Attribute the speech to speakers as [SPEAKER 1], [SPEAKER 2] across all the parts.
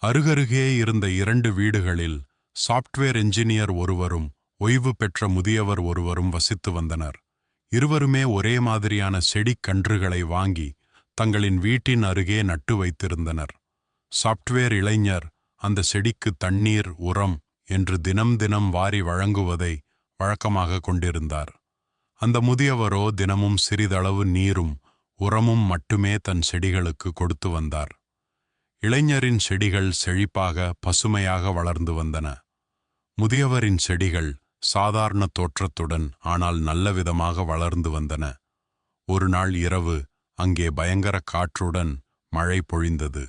[SPEAKER 1] அருகருகே இருந்த 2 வீடுகளில் சாப்ட்வேர் என்ஜினியர் ஒருவரும் ஓய்வு பெற்ற முதியவர் ஒருவரும் வசித்து வந்தனர். இருவருமே ஒரே மாதிரியான செடிக் கன்றுகளை வாங்கி தங்களின் வீட்டின் அருகே நட்டு வைத்திருந்தனர். சாப்ட்வேர் இளைஞர் அந்த செடிக்கு தண்ணீர், உரம் என்று தினம் தினம் வாரி வழங்குவதை வழக்கமாக கொண்டிருந்தார். அந்த முதியவரோ தினமும் சிறிதளவு நீரும் உரமும் மட்டுமே தன் செடிகளுக்கு கொடுத்து வந்தார். இளைஞரின் செடிகள் செழிப்பாக பசுமையாக வளர்ந்து வந்தன. முதியவரின் செடிகள் சாதாரண தோற்றத்துடன் ஆனால் நல்லவிதமாக வளர்ந்து வந்தன. ஒரு நாள் இரவு அங்கே பயங்கர காற்றுடன் மழை பொழிந்தது.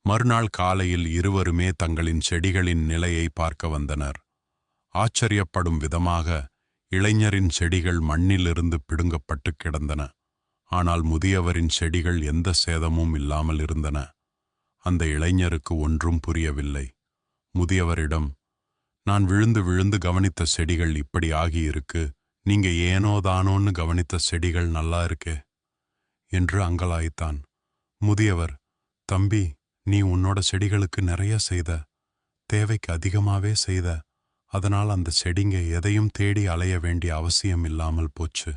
[SPEAKER 1] மறுநாள் காலையில் இருவருமே தங்களின் செடிகளின் நிலையை பார்க்க வந்தனர். ஆச்சரியப்படும் விதமாக இளைஞரின் செடிகள் மண்ணிலிருந்து பிடுங்கப்பட்டு கிடந்தன. ஆனால் முதியவரின் செடிகள் எந்த சேதமும் இல்லாமல் இருந்தன. அந்த இளைஞருக்கு ஒன்றும் புரியவில்லை. முதியவரிடம், நான் விழுந்து விழுந்து கவனித்த செடிகள் இப்படி ஆகியிருக்கு, நீங்க ஏனோதானோன்னு கவனித்த செடிகள் நல்லா இருக்கே என்று அங்கலாய்த்தான். முதியவர், தம்பி, நீ உன்னோட செடிகளுக்கு நிறைய செய்த, தேவைக்கு அதிகமாவே செய்த, அதனால் அந்த செடிங்க எதையும் தேடி அலைய வேண்டிய அவசியம் இல்லாமல் போச்சு.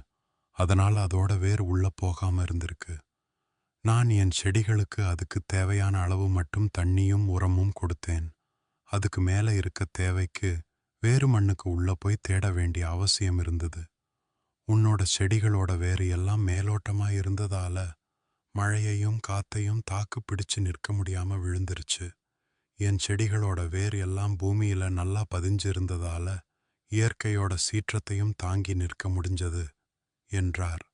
[SPEAKER 1] அதனால் அதோட வேர் உள்ள போகாம இருந்திருக்கு. நான் என் செடிகளுக்கு அதுக்கு தேவையான அளவு மட்டும் தண்ணியும் உரமும் கொடுத்தேன். அதுக்கு மேல இருக்க தேவைக்கு வேறு மண்ணுக்கு உள்ள போய் தேட வேண்டிய அவசியம் இருந்தது. உன்னோட செடிகளோட வேறு எல்லாம் மேலோட்டமா இருந்ததால மழையையும் காத்தையும் தாக்கு பிடிச்சு நிற்க முடியாம விழுந்துருச்சு. என் செடிகளோட வேர் எல்லாம் பூமியில நல்லா பதிஞ்சிருந்ததால இயற்கையோட சீற்றத்தையும் தாங்கி நிற்க முடிஞ்சது என்றார்.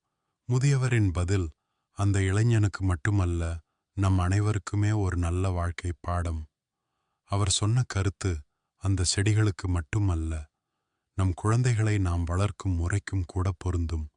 [SPEAKER 1] முதியவரின் பதில் அந்த இளைஞனுக்கு மட்டுமல்ல, நம் அனைவருக்குமே ஒரு நல்ல வாழ்க்கை பாடம். அவர் சொன்ன கருத்து அந்த செடிகளுக்கு மட்டுமல்ல, நம் குழந்தைகளை நாம் வளர்க்கும் முறைக்கும் கூட பொருந்தும்.